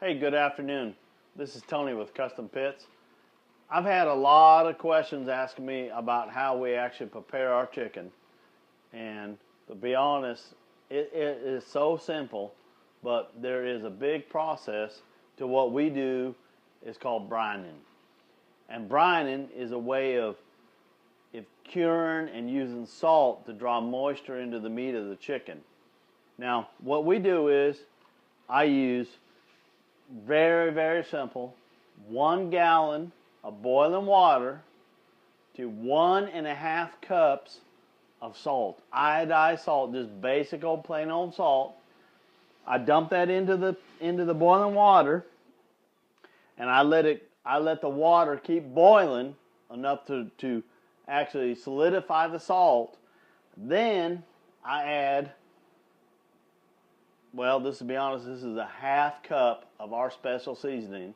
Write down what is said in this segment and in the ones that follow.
Hey, good afternoon. This is Tony with Custom Pits. I've had a lot of questions asking me about how we actually prepare our chicken. And to be honest, it is so simple, but there is a big process to what we do. Is called brining. And brining is a way of curing and using salt to draw moisture into the meat of the chicken. Now, what we do is I use very simple 1 gallon of boiling water to 1.5 cups of salt, iodized salt, just basic old plain old salt. I dump that into the boiling water, and I let the water keep boiling enough to actually solidify the salt. Then I add, well, this, to be honest, this is a 1/2 cup of our special seasoning.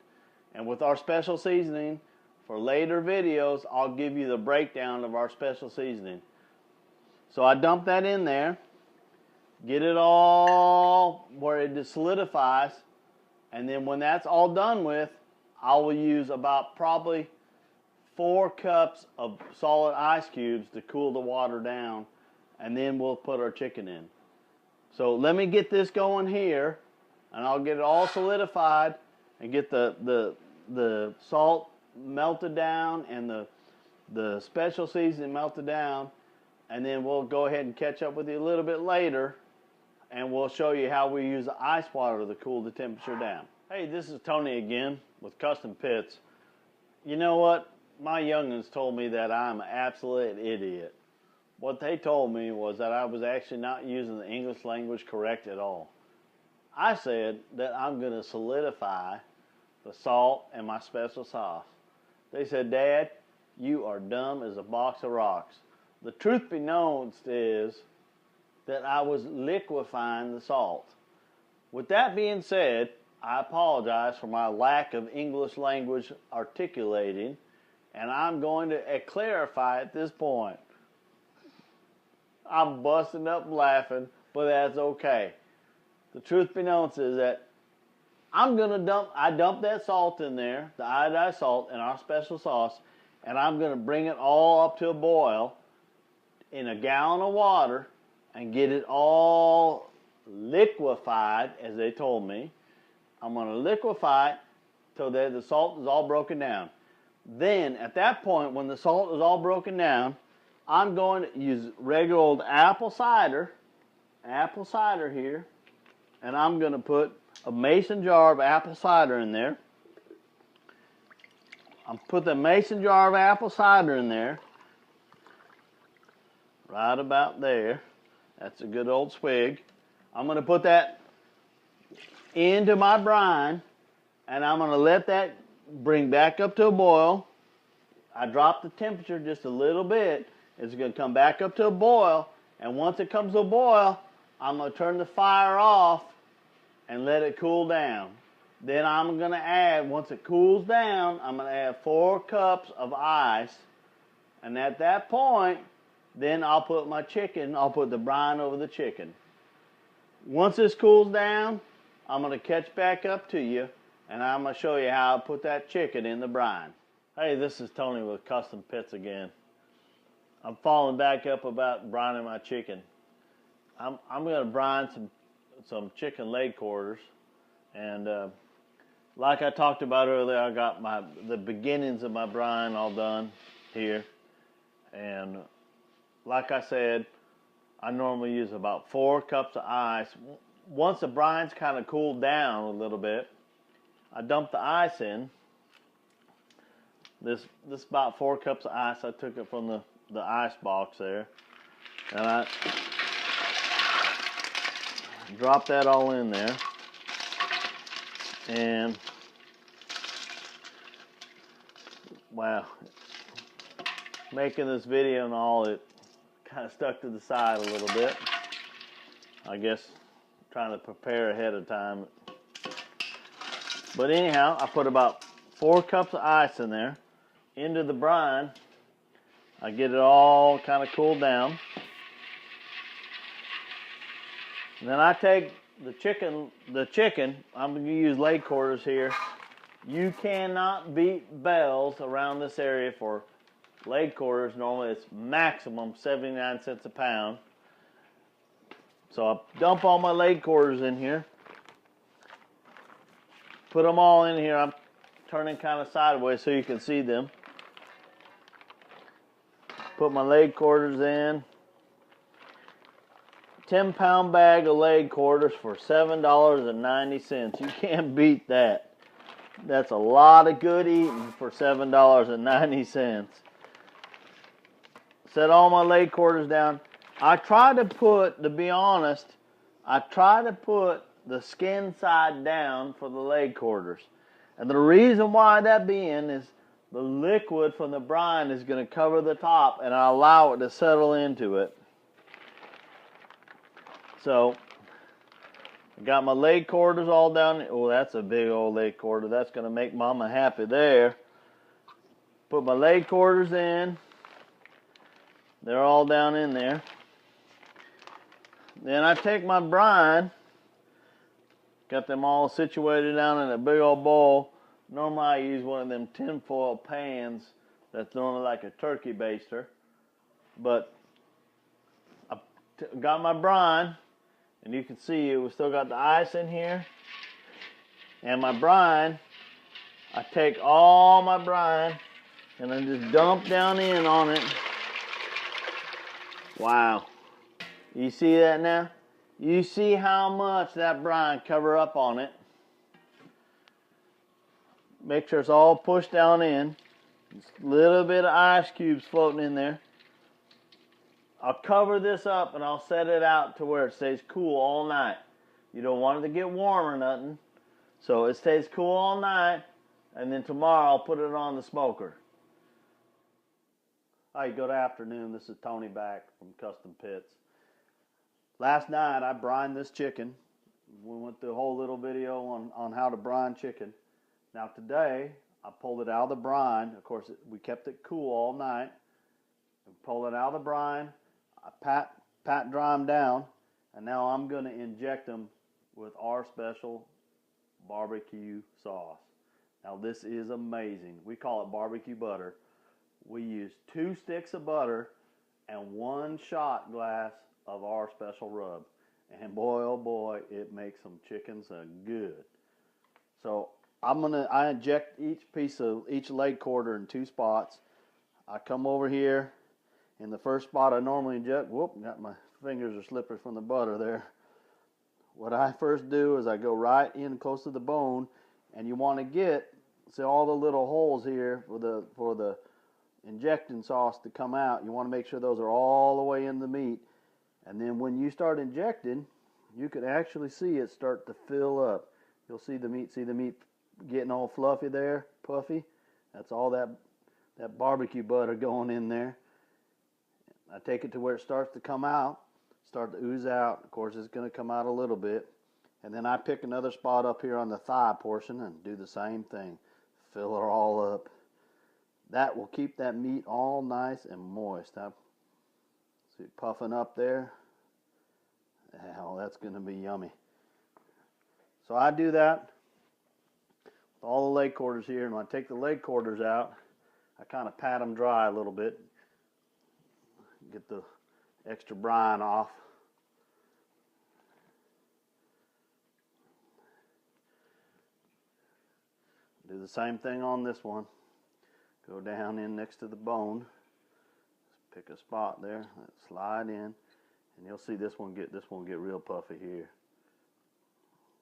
And with our special seasoning, for later videos, I'll give you the breakdown of our special seasoning. So I dump that in there, get it all where it just solidifies, and then when that's all done with, I will use about probably 4 cups of solid ice cubes to cool the water down, and then we'll put our chicken in. So let me get this going here, and I'll get it all solidified and get the salt melted down and the special seasoning melted down, and then we'll go ahead and catch up with you a little bit later, and we'll show you how we use the ice water to cool the temperature down. Hey, this is Tony again with Custom Pits. You know what? My youngins told me that I'm an absolute idiot. What they told me was that I was actually not using the English language correct at all. I said that I'm going to solidify the salt and my special sauce. They said, Dad, you are dumb as a box of rocks. The truth be known is that I was liquefying the salt. With that being said, I apologize for my lack of English language articulating, and I'm going to clarify at this point. I'm busting up laughing, but that's okay. The truth be known is that I dump that salt in there, the iodized salt and our special sauce, and I'm going to bring it all up to a boil in a gallon of water and get it all liquefied, as they told me. I'm going to liquefy it till the salt is all broken down. Then, at that point, when the salt is all broken down, I'm going to use regular old apple cider here, and I'm going to put a mason jar of apple cider in there. I'll put the mason jar of apple cider in there, right about there. That's a good old swig. I'm going to put that into my brine, and I'm going to let that bring back up to a boil. I drop the temperature just a little bit. It's going to come back up to a boil, and once it comes to a boil, I'm going to turn the fire off and let it cool down. Then I'm going to add, once it cools down, I'm going to add 4 cups of ice, and at that point, then I'll put the brine over the chicken. Once this cools down, I'm going to catch back up to you, and I'm going to show you how I put that chicken in the brine. Hey, this is Tony with Custom Pits again. I'm following back up about brining my chicken. I'm going to brine some chicken leg quarters, and like I talked about earlier, I got the beginnings of my brine all done here, and like I said, I normally use about 4 cups of ice. Once the brine's kind of cooled down a little bit, I dump the ice in. This about 4 cups of ice. I took it from the ice box there, and I drop that all in there. And wow, making this video and all, it kind of stuck to the side a little bit. I guess trying to prepare ahead of time. But anyhow, I put about 4 cups of ice in there into the brine. I get it all kind of cooled down. And then I take the chicken, I'm going to use leg quarters here. You cannot beat bells around this area for leg quarters. Normally it's maximum 79 cents a pound. So I dump all my leg quarters in here. Put them all in here. I'm turning kind of sideways so you can see them. Put my leg quarters in. 10-pound bag of leg quarters for $7.90. You can't beat that. That's a lot of good eating for $7.90. Set all my leg quarters down. I try to put, to be honest, I try to put the skin side down for the leg quarters. And the reason why that being is the liquid from the brine is going to cover the top and I allow it to settle into it. So, I got my leg quarters all down. Oh, that's a big old leg quarter. That's going to make Mama happy there. Put my leg quarters in. They're all down in there. Then I take my brine. Got them all situated down in a big old bowl. Normally I use one of them tinfoil pans that's normally like a turkey baster. But I got my brine. And you can see we still got the ice in here. And my brine, I take all my brine and I just dump down in on it. Wow. You see that now? You see how much that brine cover up on it. Make sure it's all pushed down in. Just a little bit of ice cubes floating in there. I'll cover this up and I'll set it out to where it stays cool all night. You don't want it to get warm or nothing. So it stays cool all night, and then tomorrow I'll put it on the smoker. Hi, good afternoon. This is Tony back from Custom Pits. Last night I brined this chicken. We went through a whole little video on how to brine chicken. Now today I pulled it out of the brine. Of course we kept it cool all night. We pulled it out of the brine. I pat dry them down, and now I'm going to inject them with our special barbecue sauce. Now this is amazing. We call it barbecue butter. We use 2 sticks of butter and 1 shot glass of our special rub. And boy, oh boy, it makes some chicken so good. So I inject each leg quarter in 2 spots. I come over here. In the first spot I normally inject, got my fingers are slippery from the butter there. What I first do is I go right in close to the bone, and you want to get, see all the little holes here for the injecting sauce to come out. You want to make sure those are all the way in the meat. And then when you start injecting, you can actually see it start to fill up. You'll see the meat getting all fluffy there, puffy. That's all that barbecue butter going in there. I take it to where it starts to come out, start to ooze out. Of course, it's going to come out a little bit. And then I pick another spot up here on the thigh portion and do the same thing. Fill her all up. That will keep that meat all nice and moist. See it puffing up there. Oh, that's going to be yummy. So I do that with all the leg quarters here. And when I take the leg quarters out, I kind of pat them dry a little bit. Get the extra brine off. Do the same thing on this one. Go down in next to the bone. Just pick a spot there. Slide in, and you'll see this one get real puffy here.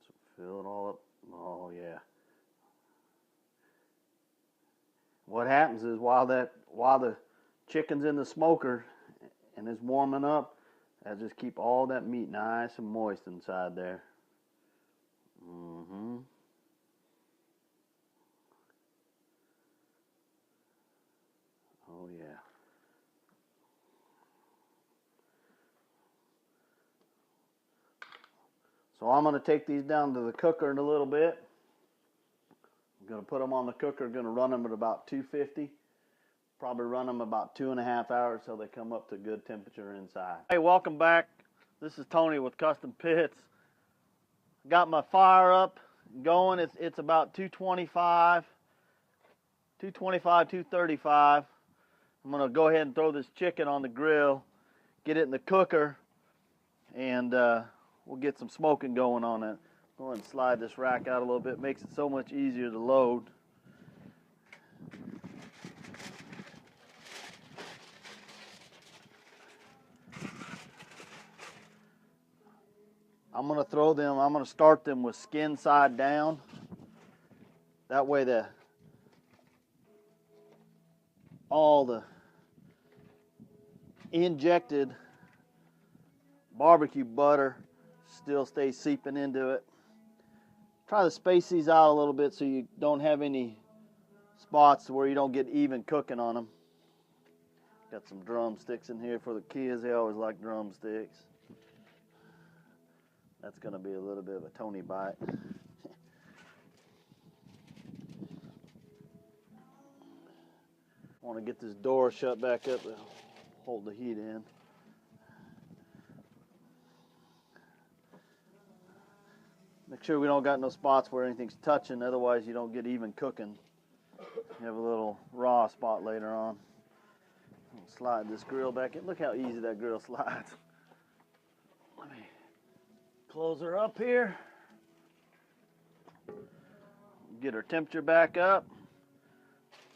So fill it all up. Oh yeah. What happens is while the chicken's in the smoker and it's warming up, I just keep all that meat nice and moist inside there. Oh yeah. So I'm going to take these down to the cooker in a little bit. I'm going to put them on the cooker, going to run them at about 250. Probably run them about 2.5 hours till they come up to good temperature inside. Hey, welcome back. This is Tony with Custom Pits. Got my fire up going. It's about 225, 235. I'm gonna go ahead and throw this chicken on the grill, get it in the cooker, and we'll get some smoking going on it. Go ahead and slide this rack out a little bit. Makes it so much easier to load. I'm gonna start them with skin side down. That way all the injected barbecue butter still stays seeping into it. Try to space these out a little bit so you don't have any spots where you don't get even cooking on them. Got some drumsticks in here for the kids. They always like drumsticks. That's going to be a little bit of a Tony bite. I want to get this door shut back up to hold the heat in. Make sure we don't got no spots where anything's touching, otherwise you don't get even cooking. You have a little raw spot later on. Slide this grill back in. Look how easy that grill slides. Let me close her up here. Get her temperature back up.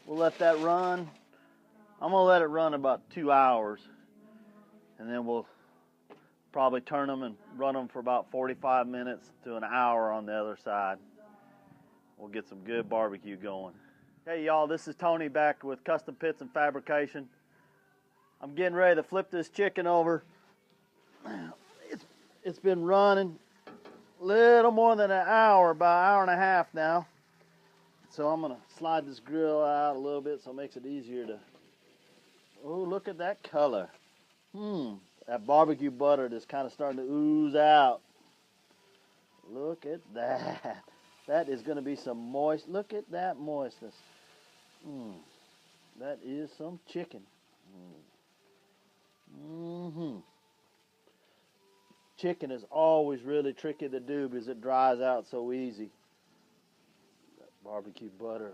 We'll let that run. I'm gonna let it run about 2 hours, and then we'll probably turn them and run them for about 45 minutes to an hour on the other side. We'll get some good barbecue going. Hey y'all, this is Tony back with Custom Pits and Fabrication. I'm getting ready to flip this chicken over. It's been running a little more than an hour, about an hour and a half now. So I'm gonna slide this grill out a little bit so it makes it easier to, oh, look at that color. That barbecue butter that's kind of starting to ooze out. Look at that. That is gonna be some moist, look at that moistness. That is some chicken. Chicken is always really tricky to do because it dries out so easy. That barbecue butter.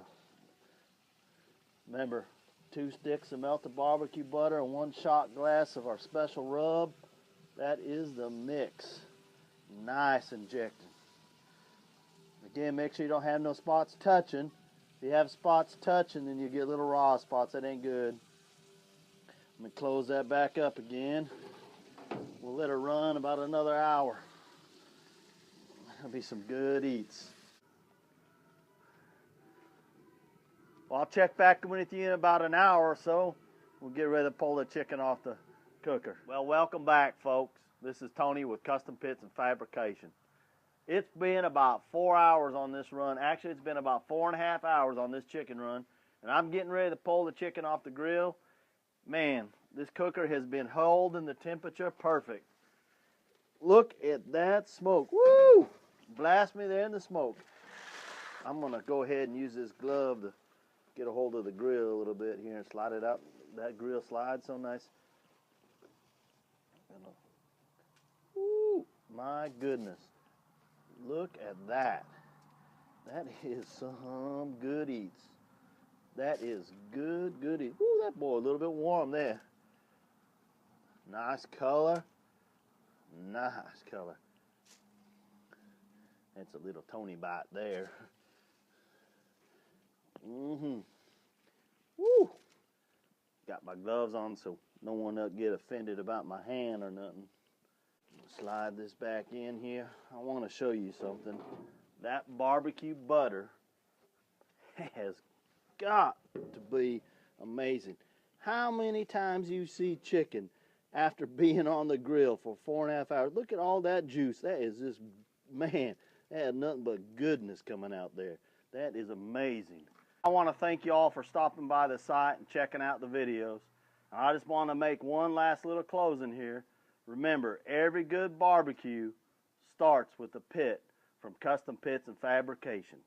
Remember, 2 sticks of melted barbecue butter and 1 shot glass of our special rub. That is the mix. Nice injecting. Again, make sure you don't have no spots touching. If you have spots touching, then you get little raw spots. That ain't good. I'm gonna close that back up again. We'll let her run about another hour. That'll be some good eats. Well, I'll check back with you in about an hour or so. We'll get ready to pull the chicken off the cooker. Well, welcome back, folks. This is Tony with Custom Pits and Fabrication. It's been about 4 hours on this run. Actually, it's been about 4.5 hours on this chicken run. And I'm getting ready to pull the chicken off the grill. Man, this cooker has been holding the temperature perfect. Look at that smoke. Woo! Blast me there in the smoke. I'm going to go ahead and use this glove to get a hold of the grill a little bit here and slide it out. That grill slides so nice. Woo! My goodness. Look at that. That is some good eats. That is good eats. Ooh, that boy a little bit warm there. Nice color. Nice color. That's a little Tony bite there. Woo! Got my gloves on so no one will get offended about my hand or nothing. Slide this back in here. I want to show you something. That barbecue butter has got to be amazing. How many times you see chicken after being on the grill for 4.5 hours? Look at all that juice. That is just, man, that had nothing but goodness coming out there. That is amazing. I want to thank you all for stopping by the site and checking out the videos. I just want to make one last little closing here. Remember, every good barbecue starts with a pit from Custom Pits and Fabrication.